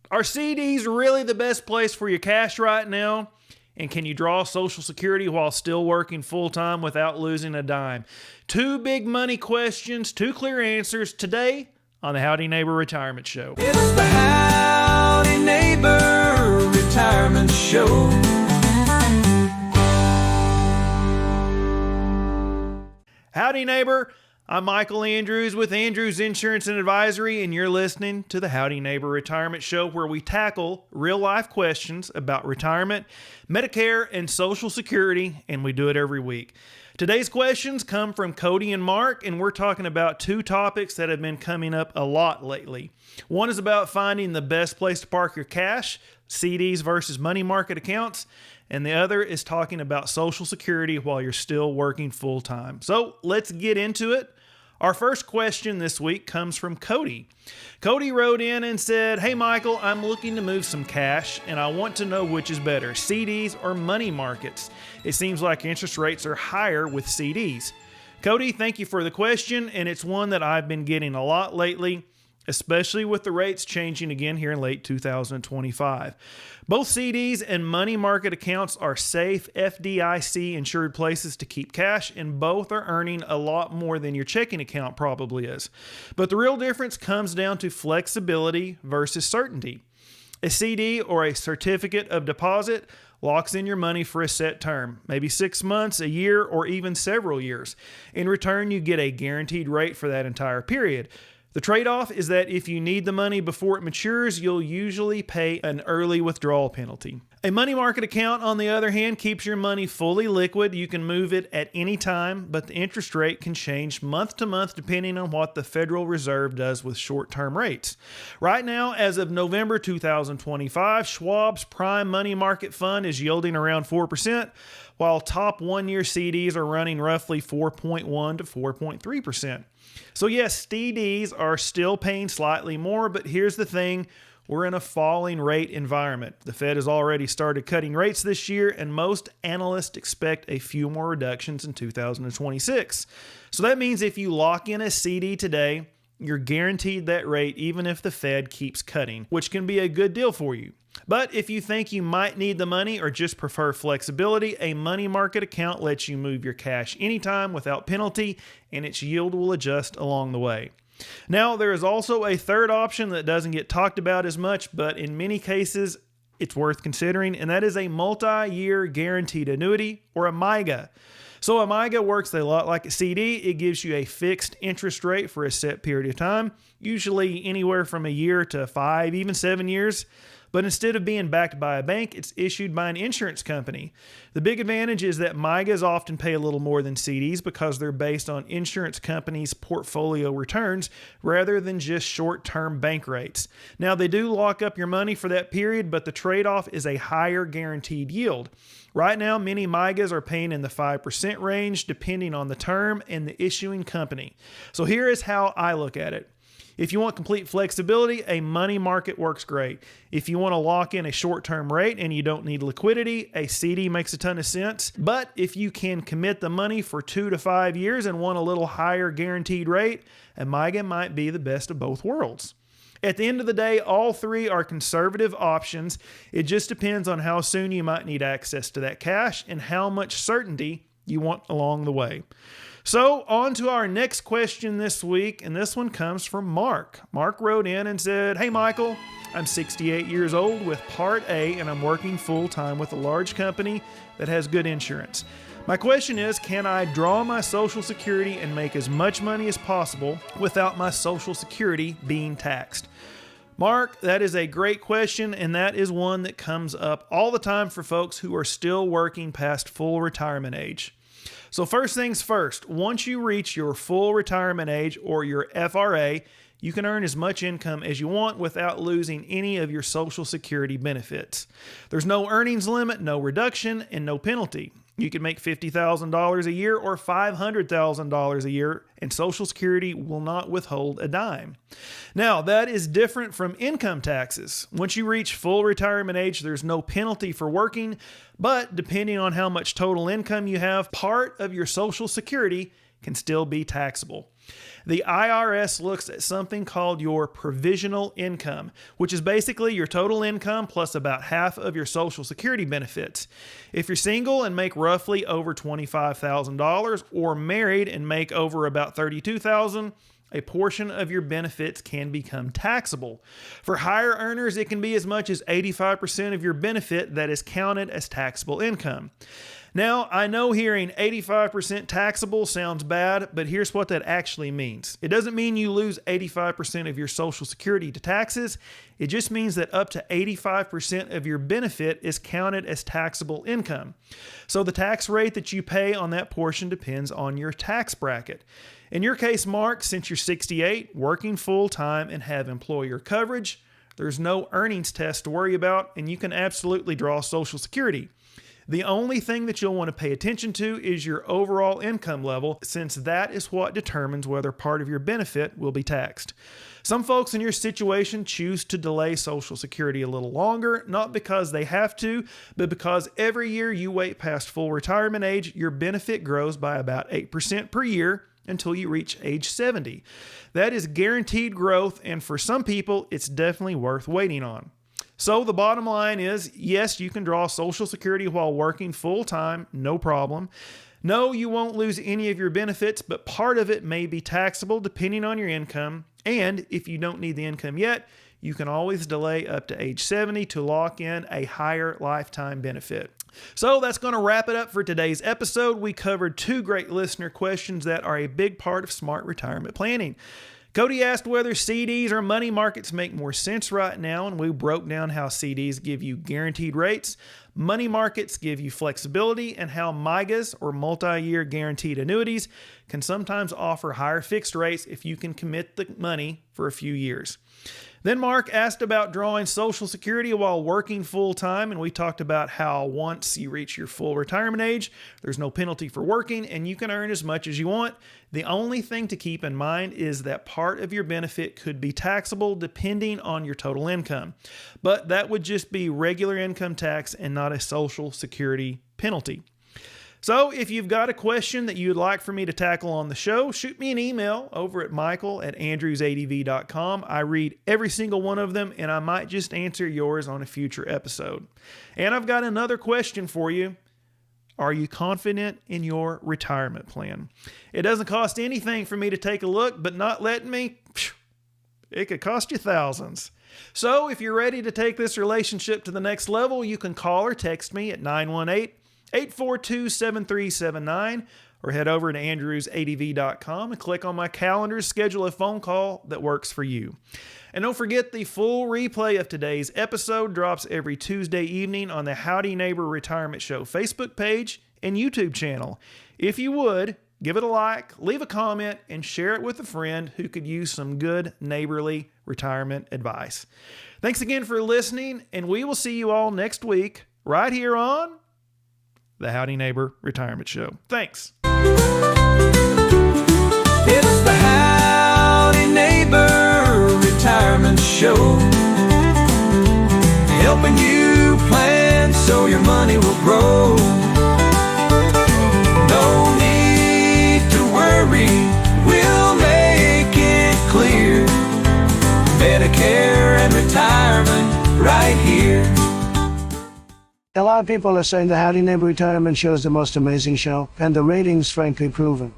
Are CDs really the best place for your cash right now? And can you draw Social Security while still working full-time without losing a dime? Two big money questions, two clear answers today on the Howdy Neighbor Retirement Show. It's the Howdy Neighbor Retirement Show. Howdy neighbor, I'm Michael Andrews with Andrews Insurance and Advisory, and you're listening to the Howdy Neighbor Retirement Show, where we tackle real-life questions about retirement, Medicare, and Social Security, and we do it every week. Today's questions come from Cody and Mark, and we're talking about two topics that have been coming up a lot lately. One is about finding the best place to park your cash, CDs versus money market accounts, and the other is talking about Social Security while you're still working full-time. So let's get into it. Our first question this week comes from Cody. Cody wrote in and said, "Hey Michael, I'm looking to move some cash and I want to know which is better, CDs or money markets. It seems like interest rates are higher with CDs." Cody, thank you for the question, and it's one that I've been getting a lot lately, especially with the rates changing again here in late 2025. Both CDs and money market accounts are safe, FDIC insured places to keep cash, and both are earning a lot more than your checking account probably is. But the real difference comes down to flexibility versus certainty. A CD or a certificate of deposit locks in your money for a set term, maybe 6 months, a year, or even several years. In return, you get a guaranteed rate for that entire period. The trade-off is that if you need the money before it matures, you'll usually pay an early withdrawal penalty. A money market account, on the other hand, keeps your money fully liquid. You can move it at any time, but the interest rate can change month to month depending on what the Federal Reserve does with short-term rates. Right now, as of November 2025, Schwab's Prime Money Market Fund is yielding around 4%, while top one-year CDs are running roughly 4.1 to 4.3%. So yes, CDs are still paying slightly more, but here's the thing. We're in a falling rate environment. The Fed has already started cutting rates this year, and most analysts expect a few more reductions in 2026. So that means if you lock in a CD today, you're guaranteed that rate even if the Fed keeps cutting, which can be a good deal for you. But if you think you might need the money or just prefer flexibility, a money market account lets you move your cash anytime without penalty, and its yield will adjust along the way. Now, there is also a third option that doesn't get talked about as much, but in many cases, it's worth considering, and that is a multi-year guaranteed annuity, or a MYGA. So a MYGA works a lot like a CD. It gives you a fixed interest rate for a set period of time, usually anywhere from a year to 5, even 7 years. But instead of being backed by a bank, it's issued by an insurance company. The big advantage is that MYGAs often pay a little more than CDs because they're based on insurance companies' portfolio returns rather than just short-term bank rates. Now, they do lock up your money for that period, but the trade-off is a higher guaranteed yield. Right now, many MYGAs are paying in the 5% range depending on the term and the issuing company. So here is how I look at it. If you want complete flexibility, a money market works great. If you want to lock in a short-term rate and you don't need liquidity, a CD makes a ton of sense. But if you can commit the money for 2 to 5 years and want a little higher guaranteed rate, a MYGA might be the best of both worlds. At the end of the day, all three are conservative options. It just depends on how soon you might need access to that cash and how much certainty you want along the way. So on to our next question this week, and this one comes from Mark. Mark wrote in and said, "Hey Michael, I'm 68 years old with Part A and I'm working full-time with a large company that has good insurance. My question is, can I draw my Social Security and make as much money as possible without my Social Security being taxed?" Mark, that is a great question, and that is one that comes up all the time for folks who are still working past full retirement age. So first things first, once you reach your full retirement age or your FRA, you can earn as much income as you want without losing any of your Social Security benefits. There's no earnings limit, no reduction, and no penalty. You can make $50,000 a year or $500,000 a year, and Social Security will not withhold a dime. Now, that is different from income taxes. Once you reach full retirement age, there's no penalty for working, but depending on how much total income you have, part of your Social Security can still be taxable. The IRS looks at something called your provisional income, which is basically your total income plus about half of your Social Security benefits. If you're single and make roughly over $25,000 or married and make over about $32,000, a portion of your benefits can become taxable. For higher earners, it can be as much as 85% of your benefit that is counted as taxable income. Now, I know hearing 85% taxable sounds bad, but here's what that actually means. It doesn't mean you lose 85% of your Social Security to taxes. It just means that up to 85% of your benefit is counted as taxable income. So the tax rate that you pay on that portion depends on your tax bracket. In your case, Mark, since you're 68, working full-time, and have employer coverage, there's no earnings test to worry about, and you can absolutely draw Social Security. The only thing that you'll want to pay attention to is your overall income level, since that is what determines whether part of your benefit will be taxed. Some folks in your situation choose to delay Social Security a little longer, not because they have to, but because every year you wait past full retirement age, your benefit grows by about 8% per year until you reach age 70. That is guaranteed growth, and for some people, it's definitely worth waiting on. So the bottom line is, yes, you can draw Social Security while working full-time, no problem. No, you won't lose any of your benefits, but part of it may be taxable depending on your income. And if you don't need the income yet, you can always delay up to age 70 to lock in a higher lifetime benefit. So that's going to wrap it up for today's episode. We covered 2 great listener questions that are a big part of smart retirement planning. Cody asked whether CDs or money markets make more sense right now, and we broke down how CDs give you guaranteed rates, money markets give you flexibility, and how MYGAs, or multi-year guaranteed annuities, can sometimes offer higher fixed rates if you can commit the money for a few years. Then Mark asked about drawing Social Security while working full-time, and we talked about how once you reach your full retirement age, there's no penalty for working, and you can earn as much as you want. The only thing to keep in mind is that part of your benefit could be taxable depending on your total income. But that would just be regular income tax and not a Social Security penalty. So if you've got a question that you'd like for me to tackle on the show, shoot me an email over at michael@andrewsadv.com. I read every single one of them, and I might just answer yours on a future episode. And I've got another question for you. Are you confident in your retirement plan? It doesn't cost anything for me to take a look, but not letting me, it could cost you thousands. So if you're ready to take this relationship to the next level, you can call or text me at 918-842-7379 or head over to andrewsadv.com and click on my calendar to schedule a phone call that works for you. And don't forget, the full replay of today's episode drops every Tuesday evening on the Howdy Neighbor Retirement Show Facebook page and YouTube channel. If you would, give it a like, leave a comment, and share it with a friend who could use some good neighborly retirement advice. Thanks again for listening, and we will see you all next week right here on the Howdy Neighbor Retirement Show. Thanks. It's the Howdy Neighbor Retirement Show, helping you plan so your money will grow. No need to worry, we'll make it clear. Medicare and retirement right here. A lot of people are saying the Howdy Neighbor Retirement Show is the most amazing show, and the ratings frankly proven.